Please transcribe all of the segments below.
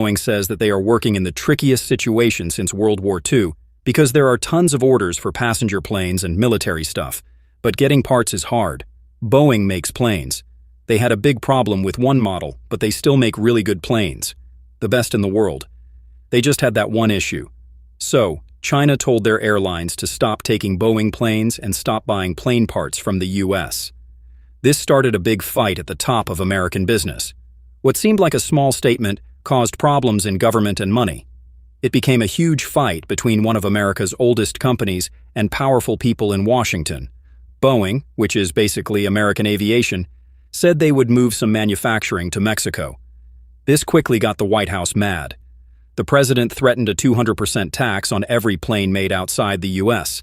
Boeing says that they are working in the trickiest situation since World War II because there are tons of orders for passenger planes and military stuff, but getting parts is hard. Boeing makes planes. They had a big problem with one model, but they still make really good planes. The best in the world. They just had that one issue. So, China told their airlines to stop taking Boeing planes and stop buying plane parts from the US. This started a big fight at the top of American business. What seemed like a small statement caused problems in government and money. It became a huge fight between one of America's oldest companies and powerful people in Washington. Boeing, which is basically American aviation, said they would move some manufacturing to Mexico. This quickly got the White House mad. The president threatened a 200% tax on every plane made outside the US.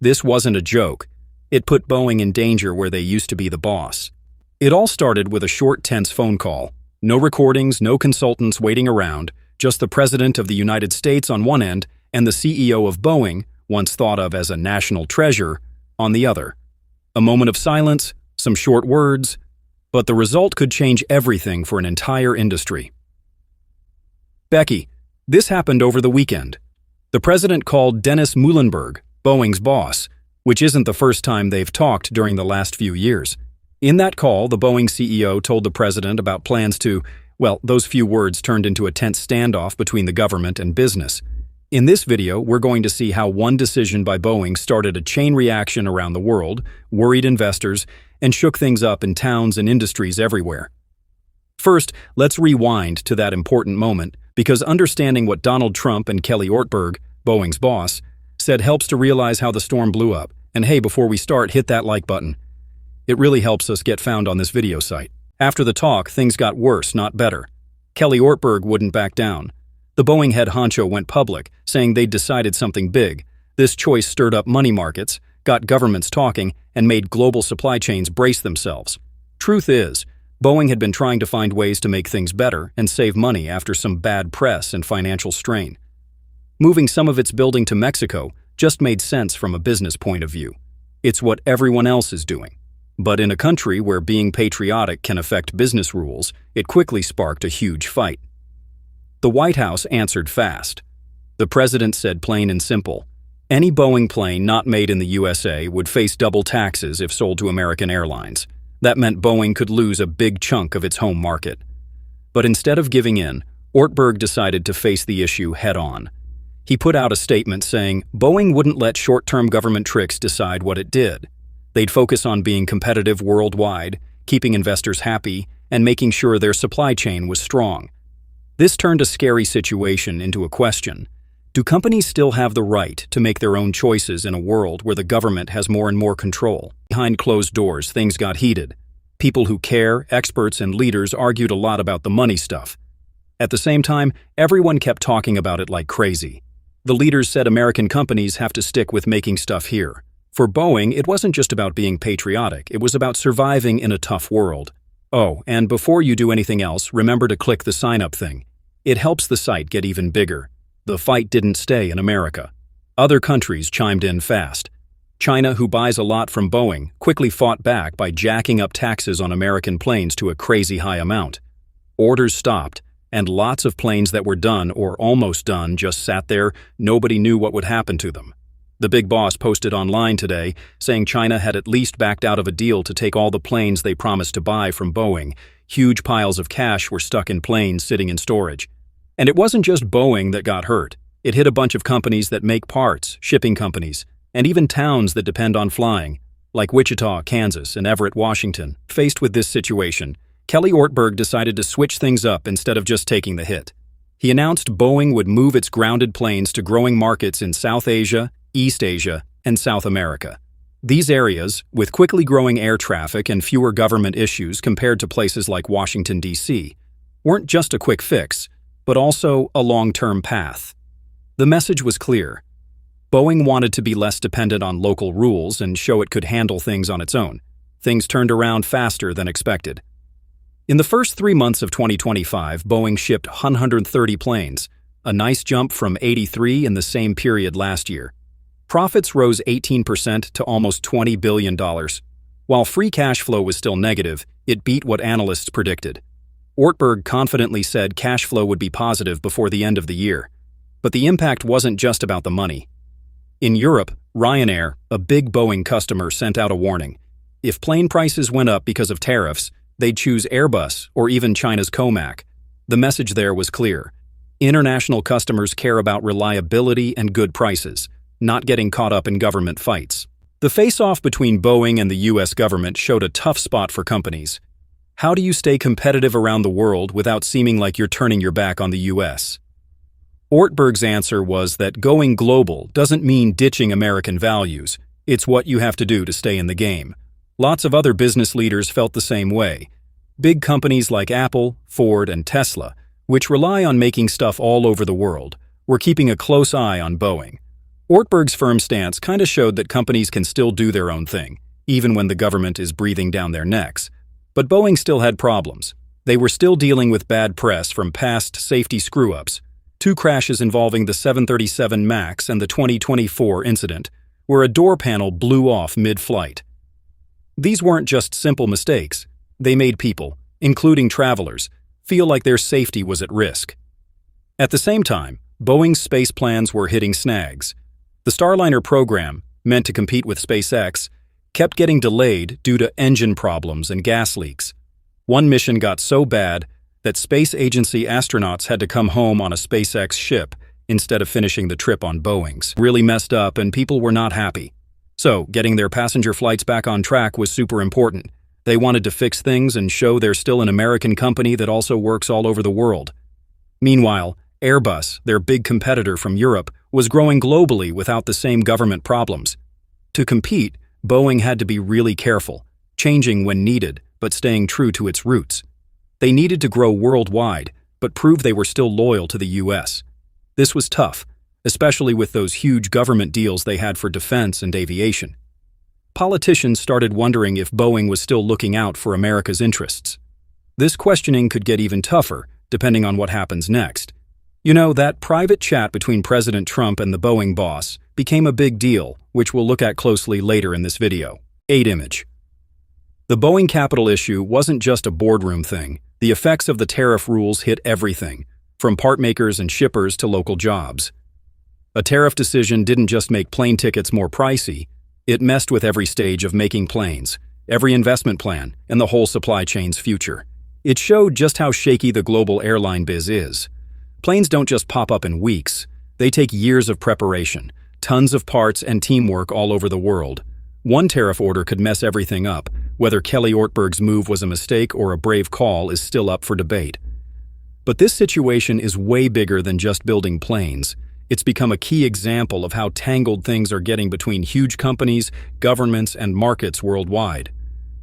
This wasn't a joke. It put Boeing in danger where they used to be the boss. It all started with a short, tense phone call. No recordings, no consultants waiting around, just the President of the United States on one end and the CEO of Boeing, once thought of as a national treasure, on the other. A moment of silence, some short words, but the result could change everything for an entire industry. Becky, this happened over the weekend. The president called Dennis Muilenburg, Boeing's boss, which isn't the first time they've talked during the last few years. In that call, the Boeing CEO told the president about plans to, well, those few words turned into a tense standoff between the government and business. In this video, we're going to see how one decision by Boeing started a chain reaction around the world, worried investors, and shook things up in towns and industries everywhere. First, let's rewind to that important moment, because understanding what Donald Trump and Kelly Ortberg, Boeing's boss, said helps to realize how the storm blew up. And hey, before we start, hit that like button. It really helps us get found on this video site. After the talk, things got worse, not better. Kelly Ortberg wouldn't back down. The Boeing head honcho went public, saying they'd decided something big. This choice stirred up money markets, got governments talking, and made global supply chains brace themselves. Truth is, Boeing had been trying to find ways to make things better and save money after some bad press and financial strain. Moving some of its building to Mexico just made sense from a business point of view. It's what everyone else is doing. But in a country where being patriotic can affect business rules, it quickly sparked a huge fight. The White House answered fast. The president said plain and simple, any Boeing plane not made in the USA would face double taxes if sold to American airlines. That meant Boeing could lose a big chunk of its home market. But instead of giving in, Ortberg decided to face the issue head-on. He put out a statement saying Boeing wouldn't let short-term government tricks decide what it did. They'd focus on being competitive worldwide, keeping investors happy, and making sure their supply chain was strong. This turned a scary situation into a question. Do companies still have the right to make their own choices in a world where the government has more and more control? Behind closed doors, things got heated. People who care, experts, and leaders argued a lot about the money stuff. At the same time, everyone kept talking about it like crazy. The leaders said American companies have to stick with making stuff here. For Boeing, it wasn't just about being patriotic, it was about surviving in a tough world. Oh, and before you do anything else, remember to click the sign-up thing. It helps the site get even bigger. The fight didn't stay in America. Other countries chimed in fast. China, who buys a lot from Boeing, quickly fought back by jacking up taxes on American planes to a crazy high amount. Orders stopped, and lots of planes that were done or almost done just sat there. Nobody knew what would happen to them. The big boss posted online today saying China had at least backed out of a deal to take all the planes they promised to buy from Boeing. Huge piles of cash were stuck in planes sitting in storage. And it wasn't just Boeing that got hurt. It hit a bunch of companies that make parts, shipping companies, and even towns that depend on flying, like Wichita, Kansas, and Everett, Washington. Faced with this situation, Kelly Ortberg decided to switch things up instead of just taking the hit. He announced Boeing would move its grounded planes to growing markets in South Asia, East Asia, and South America. These areas, with quickly growing air traffic and fewer government issues compared to places like Washington, D.C., weren't just a quick fix, but also a long-term path. The message was clear. Boeing wanted to be less dependent on local rules and show it could handle things on its own. Things turned around faster than expected. In the first 3 months of 2025, Boeing shipped 130 planes, a nice jump from 83 in the same period last year. Profits rose 18% to almost $20 billion. While free cash flow was still negative, it beat what analysts predicted. Ortberg confidently said cash flow would be positive before the end of the year. But the impact wasn't just about the money. In Europe, Ryanair, a big Boeing customer, sent out a warning. If plane prices went up because of tariffs, they'd choose Airbus or even China's Comac. The message there was clear. International customers care about reliability and good prices, not getting caught up in government fights. The face-off between Boeing and the US government showed a tough spot for companies. How do you stay competitive around the world without seeming like you're turning your back on the US? Ortberg's answer was that going global doesn't mean ditching American values. It's what you have to do to stay in the game. Lots of other business leaders felt the same way. Big companies like Apple, Ford, and Tesla, which rely on making stuff all over the world, were keeping a close eye on Boeing. Ortberg's firm stance kind of showed that companies can still do their own thing, even when the government is breathing down their necks. But Boeing still had problems. They were still dealing with bad press from past safety screw-ups. 2 crashes involving the 737 MAX and the 2024 incident, where a door panel blew off mid-flight. These weren't just simple mistakes. They made people, including travelers, feel like their safety was at risk. At the same time, Boeing's space plans were hitting snags. The Starliner program, meant to compete with SpaceX, kept getting delayed due to engine problems and gas leaks. One mission got so bad that space agency astronauts had to come home on a SpaceX ship instead of finishing the trip on Boeing's. Really messed up and people were not happy. So, getting their passenger flights back on track was super important. They wanted to fix things and show they're still an American company that also works all over the world. Meanwhile, Airbus, their big competitor from Europe, was growing globally without the same government problems. To compete, Boeing had to be really careful, changing when needed, but staying true to its roots. They needed to grow worldwide, but prove they were still loyal to the US. This was tough, especially with those huge government deals they had for defense and aviation. Politicians started wondering if Boeing was still looking out for America's interests. This questioning could get even tougher, depending on what happens next. You know, that private chat between President Trump and the Boeing boss became a big deal, which we'll look at closely later in this video. 8 image. The Boeing capital issue wasn't just a boardroom thing. The effects of the tariff rules hit everything, from part makers and shippers to local jobs. A tariff decision didn't just make plane tickets more pricey, it messed with every stage of making planes, every investment plan, and the whole supply chain's future. It showed just how shaky the global airline biz is. Planes don't just pop up in weeks. They take years of preparation, tons of parts and teamwork all over the world. One tariff order could mess everything up. Whether Kelly Ortberg's move was a mistake or a brave call is still up for debate. But this situation is way bigger than just building planes. It's become a key example of how tangled things are getting between huge companies, governments, and markets worldwide.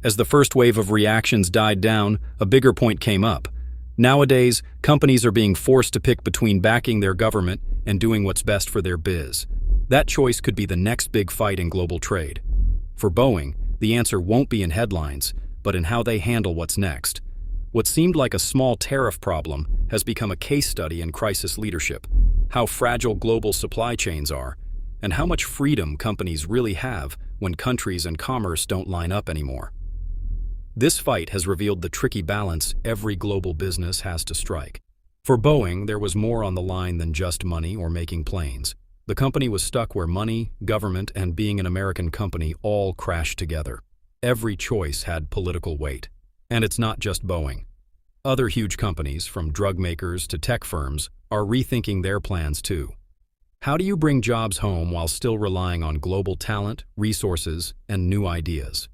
As the first wave of reactions died down, a bigger point came up. Nowadays, companies are being forced to pick between backing their government and doing what's best for their biz. That choice could be the next big fight in global trade. For Boeing, the answer won't be in headlines, but in how they handle what's next. What seemed like a small tariff problem has become a case study in crisis leadership, how fragile global supply chains are, and how much freedom companies really have when countries and commerce don't line up anymore. This fight has revealed the tricky balance every global business has to strike. For Boeing, there was more on the line than just money or making planes. The company was stuck where money, government, and being an American company all crashed together. Every choice had political weight. And it's not just Boeing. Other huge companies, from drug makers to tech firms, are rethinking their plans too. How do you bring jobs home while still relying on global talent, resources, and new ideas?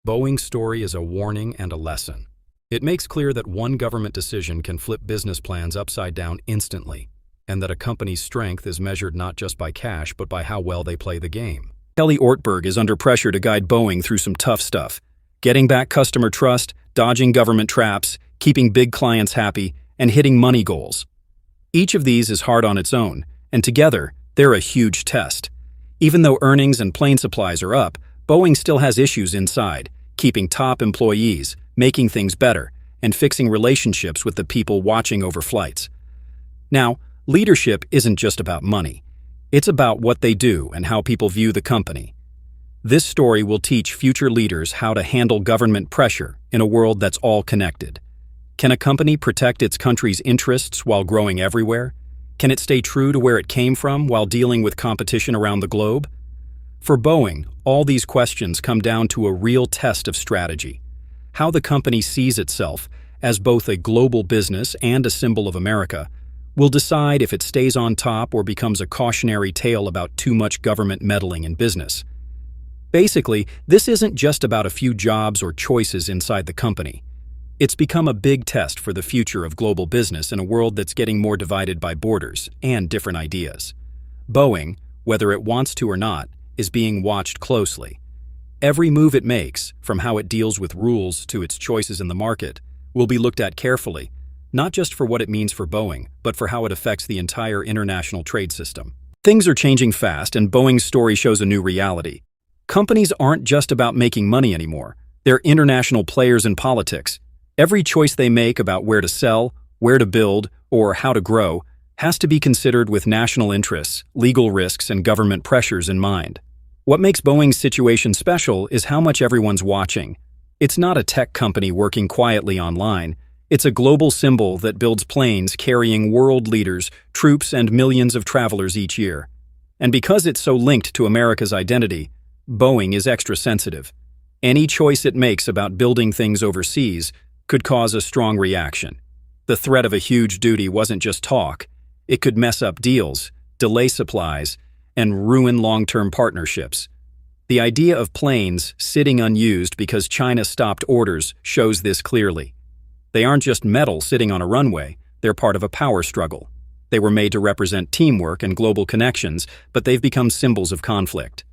Boeing's story is a warning and a lesson. It makes clear that one government decision can flip business plans upside down instantly, and that a company's strength is measured not just by cash but by how well they play the game. Kelly Ortberg is under pressure to guide Boeing through some tough stuff. Getting back customer trust, dodging government traps, keeping big clients happy, and hitting money goals. Each of these is hard on its own, and together, they're a huge test. Even though earnings and plane supplies are up, Boeing still has issues inside, keeping top employees, making things better, and fixing relationships with the people watching over flights. Now, leadership isn't just about money. It's about what they do and how people view the company. This story will teach future leaders how to handle government pressure in a world that's all connected. Can a company protect its country's interests while growing everywhere? Can it stay true to where it came from while dealing with competition around the globe? For Boeing, all these questions come down to a real test of strategy. How the company sees itself as both a global business and a symbol of America will decide if it stays on top or becomes a cautionary tale about too much government meddling in business. Basically, this isn't just about a few jobs or choices inside the company. It's become a big test for the future of global business in a world that's getting more divided by borders and different ideas. Boeing, whether it wants to or not, is being watched closely. Every move it makes, from how it deals with rules to its choices in the market, will be looked at carefully, not just for what it means for Boeing, but for how it affects the entire international trade system. Things are changing fast, and Boeing's story shows a new reality. Companies aren't just about making money anymore. They're international players in politics. Every choice they make about where to sell, where to build, or how to grow has to be considered with national interests, legal risks, and government pressures in mind. What makes Boeing's situation special is how much everyone's watching. It's not a tech company working quietly online. It's a global symbol that builds planes carrying world leaders, troops, and millions of travelers each year. And because it's so linked to America's identity, Boeing is extra sensitive. Any choice it makes about building things overseas could cause a strong reaction. The threat of a huge duty wasn't just talk. It could mess up deals, delay supplies, and ruin long-term partnerships. The idea of planes sitting unused because China stopped orders shows this clearly. They aren't just metal sitting on a runway, they're part of a power struggle. They were made to represent teamwork and global connections, but they've become symbols of conflict.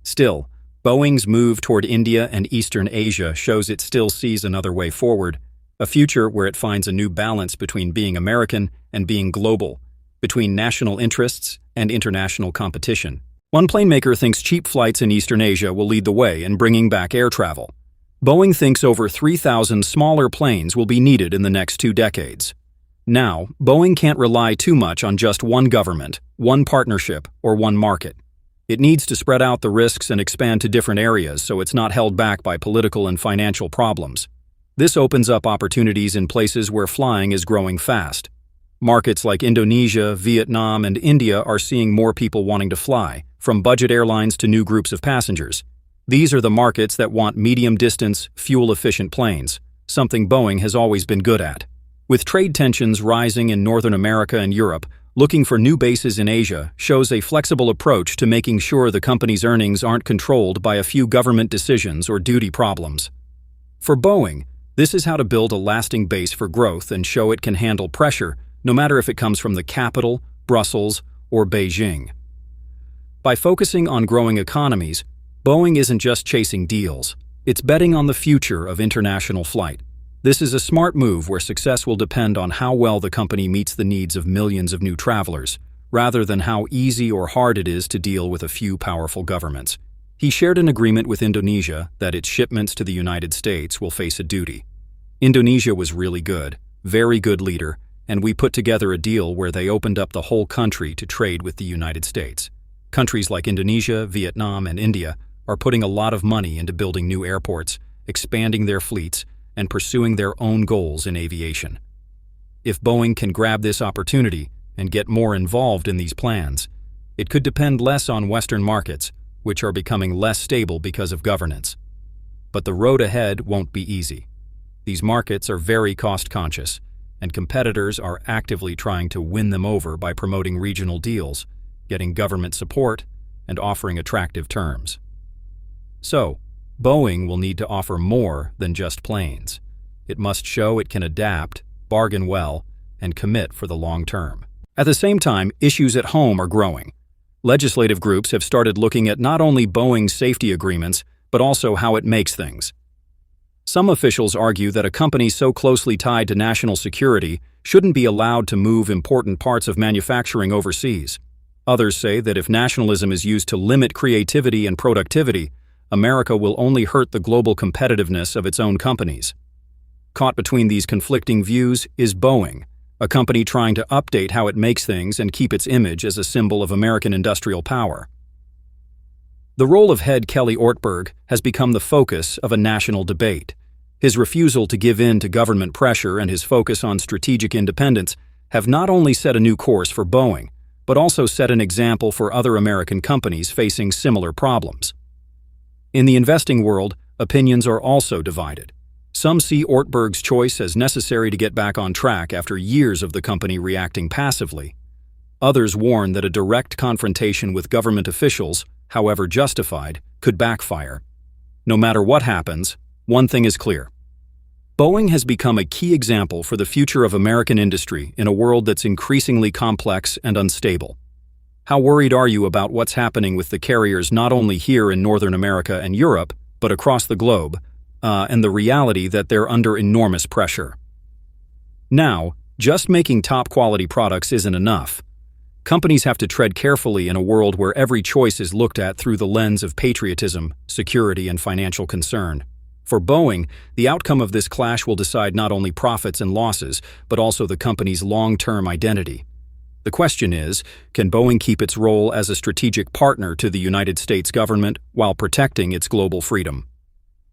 Still, Boeing's move toward India and Eastern Asia shows it still sees another way forward, a future where it finds a new balance between being American and being global, between national interests and international competition. One plane maker thinks cheap flights in Eastern Asia will lead the way in bringing back air travel. Boeing thinks over 3,000 smaller planes will be needed in the next 2 decades. Now, Boeing can't rely too much on just one government, one partnership, or one market. It needs to spread out the risks and expand to different areas so it's not held back by political and financial problems. This opens up opportunities in places where flying is growing fast. Markets like Indonesia, Vietnam, and India are seeing more people wanting to fly, from budget airlines to new groups of passengers. These are the markets that want medium-distance, fuel-efficient planes, something Boeing has always been good at. With trade tensions rising in Northern America and Europe, looking for new bases in Asia shows a flexible approach to making sure the company's earnings aren't controlled by a few government decisions or duty problems. For Boeing, this is how to build a lasting base for growth and show it can handle pressure, no matter if it comes from the capital, Brussels, or Beijing. By focusing on growing economies, Boeing isn't just chasing deals, it's betting on the future of international flight. This is a smart move where success will depend on how well the company meets the needs of millions of new travelers, rather than how easy or hard it is to deal with a few powerful governments. He shared an agreement with Indonesia that its shipments to the United States will face a duty. Indonesia was really good, very good leader, and we put together a deal where they opened up the whole country to trade with the United States. Countries like Indonesia, Vietnam, and India are putting a lot of money into building new airports, expanding their fleets, and pursuing their own goals in aviation. If Boeing can grab this opportunity and get more involved in these plans, it could depend less on Western markets, which are becoming less stable because of governance. But the road ahead won't be easy. These markets are very cost-conscious, and competitors are actively trying to win them over by promoting regional deals, getting government support, and offering attractive terms. So, Boeing will need to offer more than just planes. It must show it can adapt, bargain well, and commit for the long term. At the same time, issues at home are growing. Legislative groups have started looking at not only Boeing's safety agreements, but also how it makes things. Some officials argue that a company so closely tied to national security shouldn't be allowed to move important parts of manufacturing overseas. Others say that if nationalism is used to limit creativity and productivity, America will only hurt the global competitiveness of its own companies. Caught between these conflicting views is Boeing, a company trying to update how it makes things and keep its image as a symbol of American industrial power. The role of head Kelly Ortberg has become the focus of a national debate. His refusal to give in to government pressure and his focus on strategic independence have not only set a new course for Boeing, but also set an example for other American companies facing similar problems. In the investing world, opinions are also divided. Some see Ortberg's choice as necessary to get back on track after years of the company reacting passively. Others warn that a direct confrontation with government officials, however justified, could backfire. No matter what happens, one thing is clear. Boeing has become a key example for the future of American industry in a world that's increasingly complex and unstable. How worried are you about what's happening with the carriers not only here in Northern America and Europe, but across the globe, and the reality that they're under enormous pressure? Now, just making top-quality products isn't enough. Companies have to tread carefully in a world where every choice is looked at through the lens of patriotism, security, and financial concern. For Boeing, the outcome of this clash will decide not only profits and losses, but also the company's long-term identity. The question is, can Boeing keep its role as a strategic partner to the United States government while protecting its global freedom?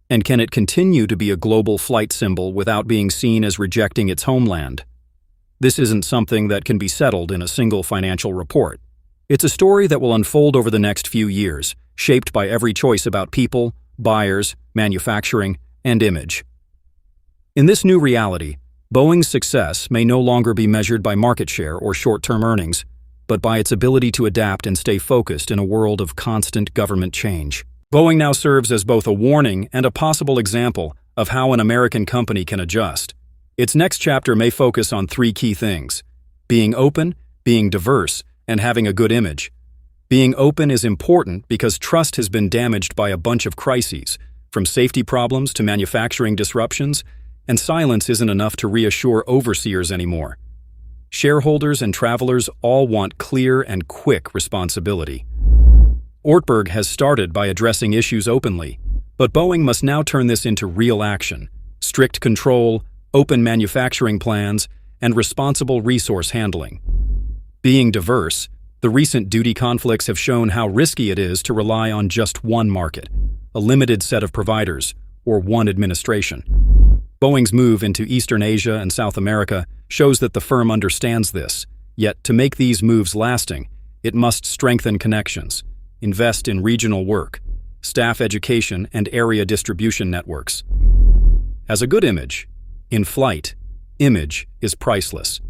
And can it continue to be a global flight symbol without being seen as rejecting its homeland? This isn't something that can be settled in a single financial report. It's a story that will unfold over the next few years, shaped by every choice about people, buyers, manufacturing, and image. In this new reality, Boeing's success may no longer be measured by market share or short-term earnings, but by its ability to adapt and stay focused in a world of constant government change. Boeing now serves as both a warning and a possible example of how an American company can adjust. Its next chapter may focus on three key things: being open, being diverse, and having a good image. Being open is important because trust has been damaged by a bunch of crises, from safety problems to manufacturing disruptions, and silence isn't enough to reassure overseers anymore. Shareholders and travelers all want clear and quick responsibility. Ortberg has started by addressing issues openly, but Boeing must now turn this into real action: strict control, open manufacturing plans, and responsible resource handling. Being diverse, the recent duty conflicts have shown how risky it is to rely on just one market, a limited set of providers, or one administration. Boeing's move into Eastern Asia and South America shows that the firm understands this, yet to make these moves lasting, it must strengthen connections, invest in regional work, staff education, and area distribution networks. As a good image, in flight, image is priceless.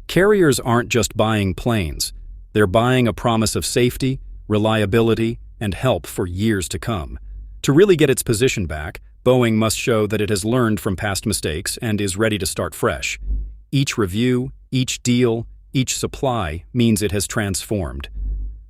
Carriers aren't just buying planes, they're buying a promise of safety, reliability, and help for years to come. To really get its position back, Boeing must show that it has learned from past mistakes and is ready to start fresh. Each review, each deal, each supply means it has transformed.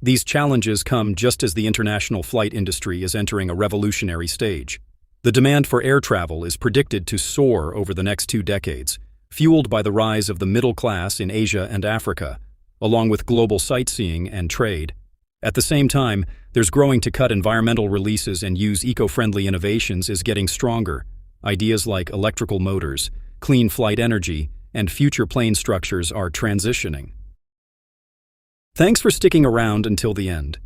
These challenges come just as the international flight industry is entering a revolutionary stage. The demand for air travel is predicted to soar over the next 2 decades, fueled by the rise of the middle class in Asia and Africa, along with global sightseeing and trade. At the same time, there's growing to cut environmental releases and use eco-friendly innovations is getting stronger. Ideas like electrical motors, clean flight energy, and future plane structures are transitioning. Thanks for sticking around until the end.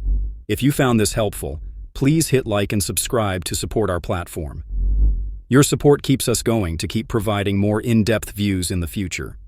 If you found this helpful, please hit like and subscribe to support our platform. Your support keeps us going to keep providing more in-depth views in the future.